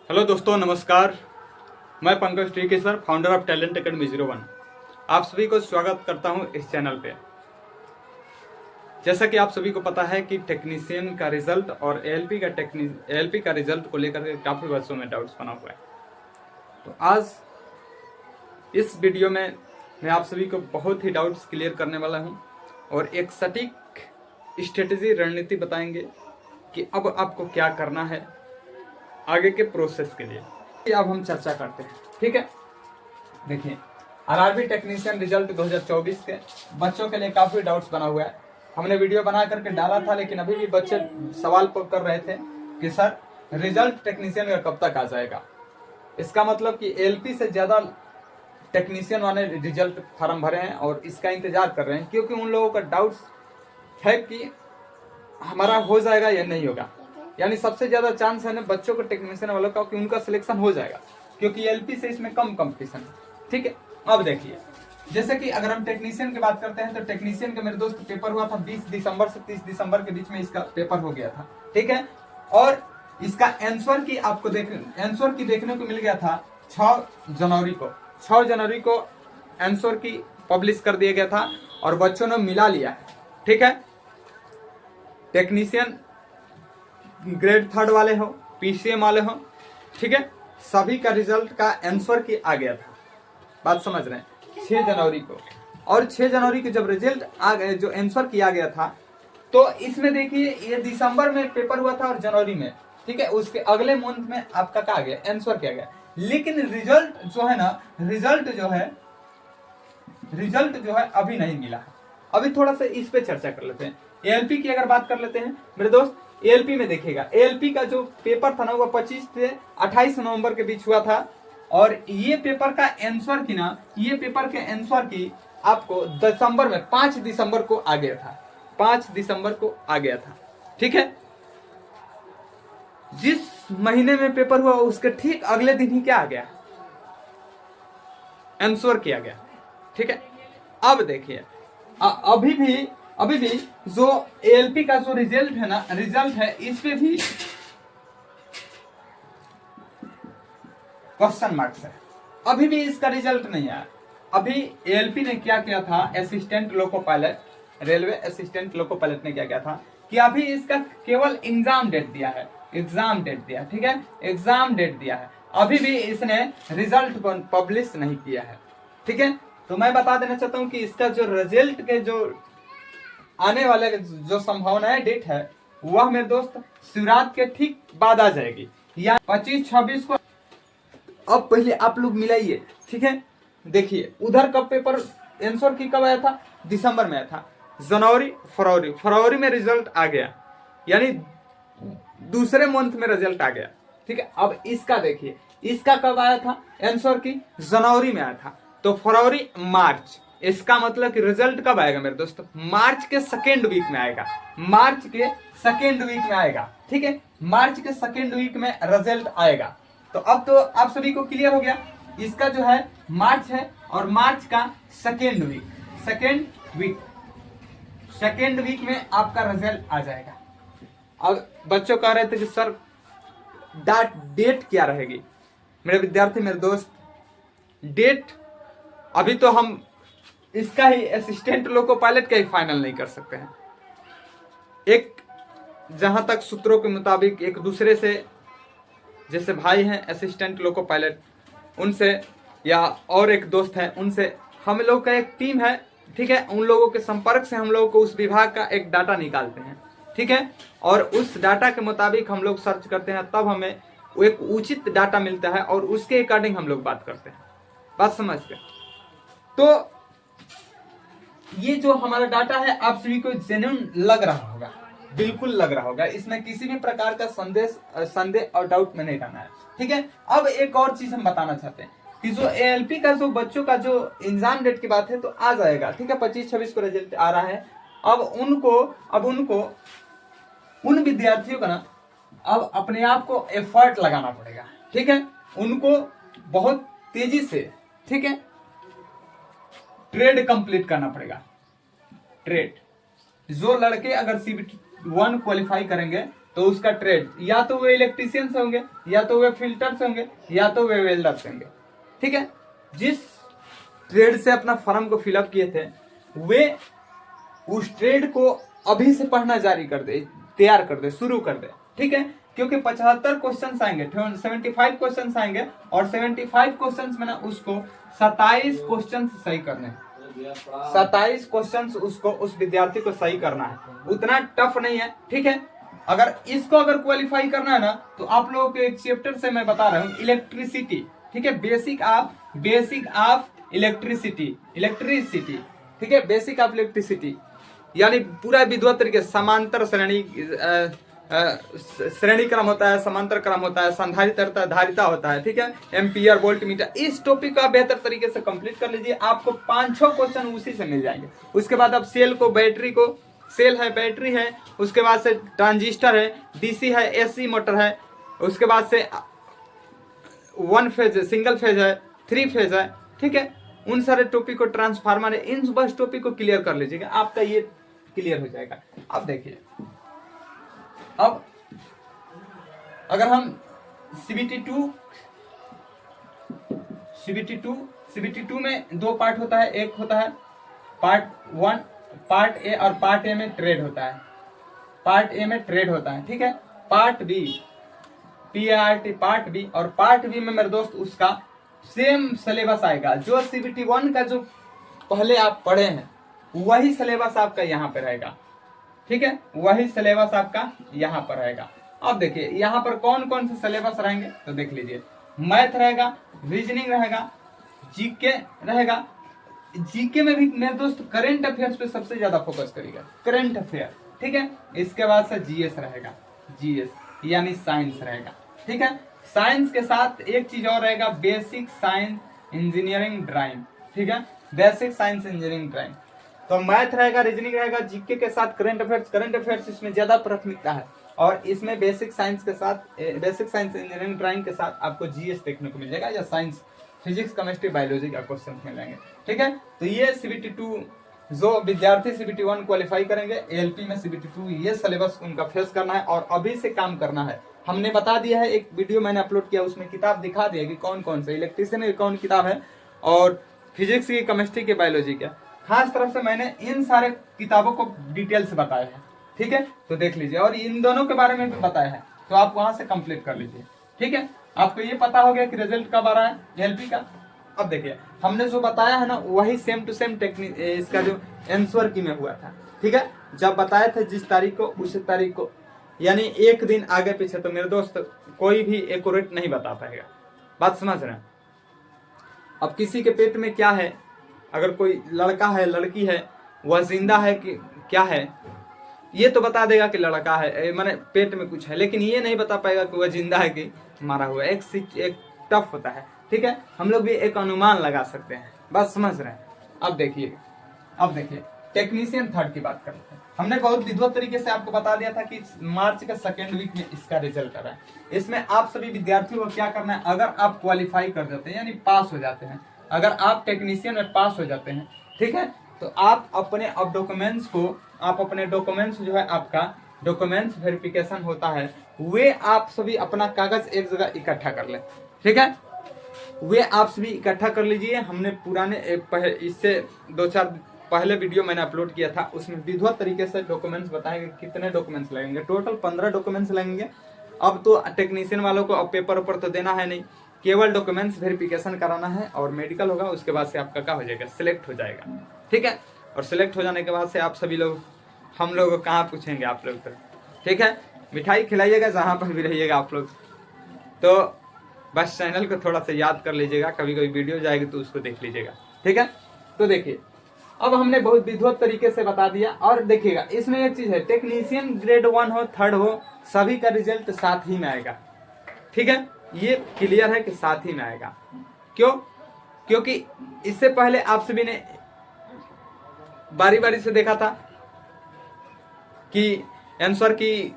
Hello दोस्तों, नमस्कार। मैं Pankaj Tikesar, founder of talent academy 01। आप सभी को स्वागत करता हूं इस चैनल पे। जैसा कि आप सभी को पता है कि टेक्नीशियन का रिजल्ट और एएलपी का रिजल्ट को लेकर के काफ़ी बच्चों में डाउट्स बना हुआ है। तो आज इस वीडियो में मैं आप सभी को बहुत ही डाउट्स क्लियर करने वाला हूं और एक सटीक स्ट्रेटेजी रणनीति बताएंगे कि अब आपको क्या करना है आगे के प्रोसेस के लिए। अब हम चर्चा करते हैं, ठीक है। देखिए, आरआरबी टेक्नीशियन रिजल्ट 2024 के बच्चों के लिए काफ़ी डाउट्स बना हुआ है। हमने वीडियो बना करके डाला था, लेकिन अभी भी बच्चे सवाल कर रहे थे कि सर रिजल्ट टेक्नीशियन का कब तक आ जाएगा। इसका मतलब कि एलपी से ज़्यादा टेक्नीशियन वाले रिजल्ट फॉर्म भरे हैं और इसका इंतजार कर रहे हैं, क्योंकि उन लोगों का डाउट्स है कि हमारा हो जाएगा या नहीं होगा। यानी सबसे ज्यादा चांस है ना बच्चों को टेक्नीशियन वालों का कि उनका सिलेक्शन हो जाएगा, क्योंकि एलपी से इसमें कम कंपटीशन है, ठीक है। अब देखिए, जैसे कि अगर हम टेक्नीशियन की बात करते हैं तो टेक्नीशियन का मेरे दोस्त पेपर हुआ था 20 दिसंबर से 30 दिसंबर के बीच में इसका पेपर हो गया था, ठीक है। और इसका आंसर की आपको देखने को मिल गया था 6 जनवरी को। 6 जनवरी को आंसर की पब्लिश कर दिया गया था और बच्चों ने मिला लिया है, ठीक है। टेक्नीशियन ग्रेड 3 वाले हो, पीसीएम वाले हो, ठीक है, सभी का रिजल्ट का आंसर की आ गया था। बात समझ रहे हैं? 6 जनवरी को। और 6 जनवरी को जब रिजल्ट आ गए, जो आंसर किया गया था, तो इसमें देखिए ये दिसंबर में पेपर हुआ था और जनवरी में, ठीक है, उसके अगले मंथ में आपका क्या आ गया, आंसर किया गया। लेकिन रिजल्ट जो है ना, रिजल्ट जो है अभी नहीं मिला है। अभी थोड़ा सा इस पे चर्चा कर लेते हैं। एएलपी की अगर बात कर लेते हैं मेरे दोस्त, एएलपी में देखिएगा, एएलपी का जो पेपर था ना वो 25 से 28 नवंबर के बीच हुआ था। और ये पेपर का आंसर की ना, ये पेपर के आंसर की आपको दिसंबर में 5 दिसंबर को आ गया था। 5 दिसंबर को आ गया था, ठीक है। जिस महीने में पेपर हुआ उसके ठीक अगले दिन ही क्या आ गया, आंसर किया गया, ठीक है। अब देखिए, अभी भी जो एएलपी का जो रिजल्ट है इस पे भी क्वेश्चन मार्क्स है। अभी भी इसका रिजल्ट नहीं आया। अभी एएलपी ने क्या किया था, assistant loco pilot, railway assistant loco pilot ने क्या किया था कि अभी इसका केवल एग्जाम डेट दिया है, ठीक है, एग्जाम डेट दिया है। अभी भी इसने रिजल्ट पब्लिश नहीं किया है, ठीक है। तो मैं बता देना चाहता हूं कि इसका जो रिजल्ट के जो आने वाले जो संभावना है, डेट है, वह मेरे दोस्त शिवरात्रि के ठीक बाद आ जाएगी, या 25-26 को। अब पहले आप लोग मिलाइए, ठीक है। देखिए उधर कब पेपर आंसर की कब आया था, दिसंबर में आया था। जनवरी, फरवरी में रिजल्ट आ गया, यानी दूसरे मंथ में रिजल्ट आ गया, ठीक है। अब इसका देखिए, इसका कब आया था आंसर की, जनवरी में आया था। तो फरवरी, मार्च, इसका मतलब कि रिजल्ट कब आएगा मेरे दोस्तों, मार्च के सेकेंड वीक में आएगा, मार्च के सेकेंड वीक में आएगा, ठीक है। मार्च के सेकेंड वीक में रिजल्ट आएगा। तो अब तो आप सभी को क्लियर हो गया, इसका जो है मार्च है और मार्च का सेकेंड वीक में आपका रिजल्ट आ जाएगा। अब बच्चों कह रहे थे कि सर डेट क्या रहेगी। मेरे विद्यार्थी, मेरे दोस्त, डेट अभी तो हम इसका ही असिस्टेंट लोको पायलट का ही फाइनल नहीं कर सकते हैं। एक जहां तक सूत्रों के मुताबिक एक दूसरे से, जैसे भाई हैं असिस्टेंट लोको पायलट, उनसे या और एक दोस्त है उनसे, हम लोग का एक टीम है, ठीक है, उन लोगों के संपर्क से हम लोगों को उस विभाग का एक डाटा निकालते हैं, ठीक है। और उस डाटा के मुताबिक हम लोग सर्च करते हैं, तब हमें एक उचित डाटा मिलता है और उसके अकॉर्डिंग हम लोग बात करते हैं। बात समझ गए? तो ये जो हमारा डाटा है आप सभी को जेन्युइन लग रहा होगा, बिल्कुल लग रहा होगा, इसमें किसी भी प्रकार का संदेह और डाउट में नहीं रहना है, ठीक है। अब एक और चीज हम बताना चाहते हैं कि जो एएलपी का जो बच्चों का जो एग्जाम डेट की बात है तो आ जाएगा, ठीक है, 25-26 को रिजल्ट आ रहा है। अब उनको उन विद्यार्थियों का ना अब अपने आप को एफर्ट लगाना पड़ेगा, ठीक है। उनको बहुत तेजी से, ठीक है, ट्रेड कंप्लीट करना पड़ेगा। ट्रेड जो लड़के अगर CBT 1 क्वालिफाई करेंगे तो उसका ट्रेड या तो वे इलेक्ट्रीशियन से होंगे, या तो वे फिल्टर से होंगे, या तो वे वेल्डर से होंगे। ठीक है, जिस ट्रेड से अपना फॉर्म को फिलअप किए थे वे उस ट्रेड को अभी से पढ़ना जारी कर दे, तैयार कर दे, शुरू कर दे। ठीक है, क्योंकि 75 क्वेश्चन आएंगे, 75 क्वेश्चन आएंगे और 75 क्वेश्चन में ना उसको 27 क्वेश्चन सही करने हैं। 27 क्वेश्चन उसको, उस विद्यार्थी को सही करना है, उतना टफ नहीं है। ठीक है, अगर क्वालिफाई करना है ना तो आप लोगों के एक चैप्टर से मैं बता रहा हूँ, इलेक्ट्रिसिटी। ठीक है, बेसिक ऑफ इलेक्ट्रिसिटी। ठीक है, बेसिक ऑफ इलेक्ट्रिसिटी यानी पूरा विधिवत तरीके समांतर श्रेणी क्रम होता है, समांतर क्रम होता है, संधारित्र धारिता होता है। ठीक है, एम्पियर, वोल्ट मीटर, इस टॉपिक को आप बेहतर तरीके से कंप्लीट कर लीजिए, आपको 5-6 क्वेश्चन उसी से मिल जाएंगे। उसके बाद आप सेल है, बैटरी है, उसके बाद से ट्रांजिस्टर है, डीसी है, एसी मोटर है, उसके बाद से 1 फेज है, सिंगल फेज है, 3 फेज है। ठीक है, उन सारे टॉपिक को, ट्रांसफार्मर है, इन बस टॉपिक को क्लियर कर लीजिएगा, आपका ये क्लियर हो जाएगा। अब देखिए, अब अगर हम CBT2 में 2 पार्ट होता है, एक होता है पार्ट 1, पार्ट ए, और पार्ट ए में ट्रेड होता है, ठीक है। Part B, PART part B, और पार्ट बी में मेरे दोस्त उसका सेम सिलेबस आएगा, जो CBT1 का जो पहले आप पढ़े हैं वही सिलेबस आपका यहाँ पे रहेगा। ठीक है, वही सिलेबस आपका यहाँ पर रहेगा। अब देखिए यहाँ पर कौन कौन से सिलेबस रहेंगे तो देख लीजिए, मैथ रहेगा, रीजनिंग रहेगा, जीके रहेगा। जीके में भी मेरे दोस्त करंट अफेयर्स पे सबसे ज्यादा फोकस करेगा, करंट अफेयर। ठीक है, इसके बाद से जीएस रहेगा, जीएस यानी साइंस रहेगा। ठीक है, साइंस के साथ एक चीज और रहेगा, बेसिक साइंस इंजीनियरिंग ड्राइंग। ठीक है, बेसिक साइंस इंजीनियरिंग ड्राइंग। तो मैथ रहेगा, रीजनिंग रहेगा, जीके के साथ करंट अफेयर्स इसमें ज्यादा प्राथमिकता है, और इसमें बेसिक साइंस इंजीनियरिंग ड्राइंग के साथ आपको जीएस देखने को मिल जाएगा, या साइंस, फिजिक्स, केमिस्ट्री, बायोलॉजी का क्वेश्चन मिल जाएंगे। ठीक है, तो ये CBT2 जो विद्यार्थी CBT1 क्वालिफाई करेंगे, ALP में CBT2 ये सिलेबस उनका फेस करना है और अभी से काम करना है। हमने बता दिया है, एक वीडियो मैंने अपलोड किया, उसमें किताब दिखा दिया कि कौन कौन से इलेक्ट्रिशियन की कौन किताब है, और फिजिक्स की, केमिस्ट्री की, बायोलॉजी का। खास तरफ से मैंने इन सारे किताबों को डिटेल से बताया है। ठीक है, तो देख लीजिए, और इन दोनों के बारे में भी बताया है, तो आप वहां से कंप्लीट कर लीजिए। ठीक है, आपको ये पता हो गया कि रिजल्ट कब आ रहा है ALP का। अब देखिए, हमने जो बताया है ना वही सेम टू सेम टेक्निक इसका जो आंसर की में हुआ था। ठीक है, जब बताया था जिस तारीख को उसी तारीख को, यानी एक दिन आगे पीछे, तो मेरे दोस्त कोई भी एक्यूरेट नहीं बता पाएगा। बात समझ रहे हैं? अब किसी के पेट में क्या है, अगर कोई लड़का है, लड़की है, वह जिंदा है कि क्या है, ये तो बता देगा कि लड़का है, माने पेट में कुछ है, लेकिन ये नहीं बता पाएगा कि वह जिंदा है कि मारा हुआ है। एक टफ होता है। ठीक है, हम लोग भी एक अनुमान लगा सकते हैं। बस समझ रहे हैं? अब देखिए टेक्नीशियन 3rd की बात करते हैं। हमने बहुत विधिवत तरीके से आपको बता दिया था कि मार्च के 2nd वीक में इसका रिजल्ट आ रहा है। इसमें आप सभी विद्यार्थियों को क्या करना है, अगर आप क्वालिफाई कर जाते हैं यानी पास हो जाते हैं, अगर आप टेक्नीशियन में पास हो जाते हैं, ठीक है, तो आप अपने डॉक्यूमेंट्स जो है, आपका डॉक्यूमेंट्स वेरिफिकेशन होता है, वे आप सभी अपना कागज एक जगह इकट्ठा कर लें। ठीक है, वे आप सभी इकट्ठा कर लीजिए। हमने पुराने इससे 2-4 पहले वीडियो मैंने अपलोड किया था, उसमें विधिवत तरीके से डॉक्यूमेंट्स बताएंगे कितने डॉक्यूमेंट्स लगेंगे। टोटल 15 डॉक्यूमेंट्स लगेंगे। अब तो टेक्नीशियन वालों को अब पेपर ऊपर तो देना है नहीं, केवल डॉक्यूमेंट्स वेरिफिकेशन कराना है और मेडिकल होगा। उसके बाद से आपका क्या हो जाएगा, सिलेक्ट हो जाएगा। ठीक है, और सिलेक्ट हो जाने के बाद से आप सभी लोग, हम लोग को कहाँ पूछेंगे आप लोग तो, ठीक है, मिठाई खिलाइएगा जहाँ पर भी रहिएगा आप लोग। तो बस चैनल को थोड़ा सा याद कर लीजिएगा, कभी कभी वीडियो जाएगी तो उसको देख लीजिएगा। ठीक है, तो देखिए अब हमने बहुत विधिवत तरीके से बता दिया। और देखिएगा इसमें एक चीज है, टेक्नीशियन ग्रेड 1 हो, 3rd हो, सभी का रिजल्ट साथ ही में आएगा। ठीक है, ये क्लियर है कि साथ ही में आएगा। क्यों? क्योंकि इससे पहले आप सभी ने बारी बारी से देखा था कि आंसर की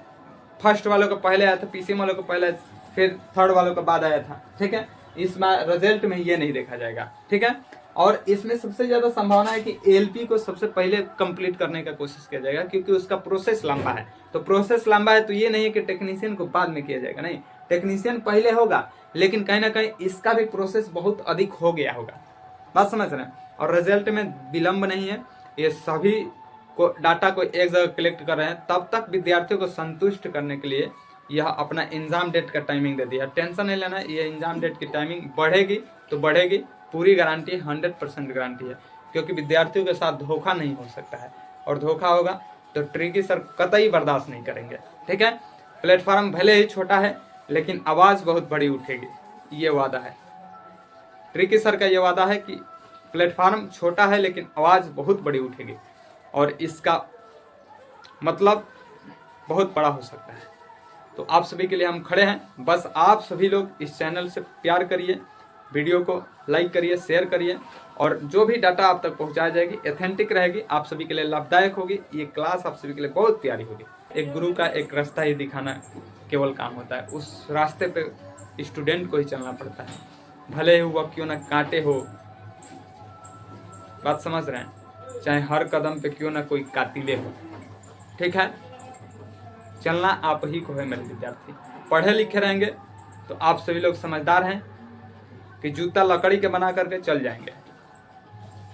फर्स्ट वालों को पहले आया था, PCM वालों को पहले, फिर 3rd वालों को बाद आया था। ठीक है, इस बार रिजल्ट में ये नहीं देखा जाएगा। ठीक है, और इसमें सबसे ज्यादा संभावना है कि एएलपी को सबसे पहले कंप्लीट करने का कोशिश किया जाएगा, क्योंकि उसका प्रोसेस लंबा है। तो प्रोसेस लंबा है तो ये नहीं है कि टेक्नीशियन को बाद में किया जाएगा, नहीं, टेक्नीशियन पहले होगा, लेकिन कहीं ना कहीं इसका भी प्रोसेस बहुत अधिक हो गया होगा। बात समझ रहे हैं। और रिजल्ट में विलंब नहीं है, ये सभी को डाटा को एक जगह कलेक्ट कर रहे हैं। तब तक विद्यार्थियों को संतुष्ट करने के लिए यह अपना एग्जाम डेट का टाइमिंग दे दिया। टेंशन नहीं लेना, ये एग्जाम डेट की टाइमिंग बढ़ेगी तो बढ़ेगी, पूरी गारंटी 100% गारंटी है, क्योंकि विद्यार्थियों के साथ धोखा नहीं हो सकता है, और धोखा होगा तो ट्रिकी सर कतई बर्दाश्त नहीं करेंगे। ठीक है, प्लेटफॉर्म भले ही छोटा है लेकिन आवाज़ बहुत बड़ी उठेगी, ये वादा है। ट्रिकी सर का ये वादा है कि प्लेटफॉर्म छोटा है लेकिन आवाज़ बहुत बड़ी उठेगी, और इसका मतलब बहुत बड़ा हो सकता है। तो आप सभी के लिए हम खड़े हैं। बस आप सभी लोग इस चैनल से प्यार करिए, वीडियो को लाइक करिए, शेयर करिए, और जो भी डाटा आप तक पहुंचाई जाएगी ऑथेंटिक रहेगी, आप सभी के लिए लाभदायक होगी। ये क्लास आप सभी के लिए बहुत प्यारी होगी। एक गुरु का एक रास्ता ही दिखाना केवल काम होता है, उस रास्ते पे स्टूडेंट को ही चलना पड़ता है, भले ही वह क्यों ना कांटे हो। बात समझ रहे हैं, चाहे हर कदम पे क्यों ना कोई कातिले हो। ठीक है, चलना आप ही को है मेरे विद्यार्थी। पढ़े लिखे रहेंगे तो आप सभी लोग समझदार हैं कि जूता लकड़ी के बना करके चल जाएंगे।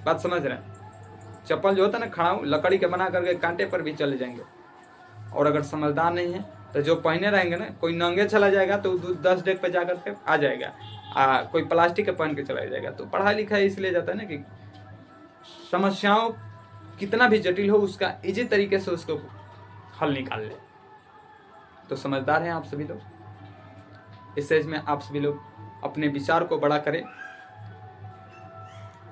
बात समझ रहे हैं, चप्पल जो होता है ना खड़ाऊ, लकड़ी के बना करके कांटे पर भी चले जाएंगे। और अगर समझदार नहीं है तो जो पहने रहेंगे ना, कोई नंगे चला जाएगा तो 10 डेग पे जा करके आ जाएगा, कोई प्लास्टिक के पहन के चला जाएगा। तो पढ़ाई लिखाई इसलिए जाता है ना कि समस्याओं कितना भी जटिल हो उसका इजी तरीके से उसको हल निकाल ले। तो समझदार हैं आप सभी लोग। इस स्टेज में आप सभी लोग अपने विचार को बड़ा करें।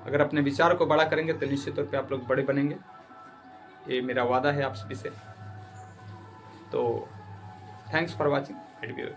अगर अपने विचार को बड़ा करेंगे तो निश्चित तौर पे आप लोग बड़े बनेंगे, ये मेरा वादा है आप सभी से। तो थैंक्स फॉर वॉचिंग वीडियो।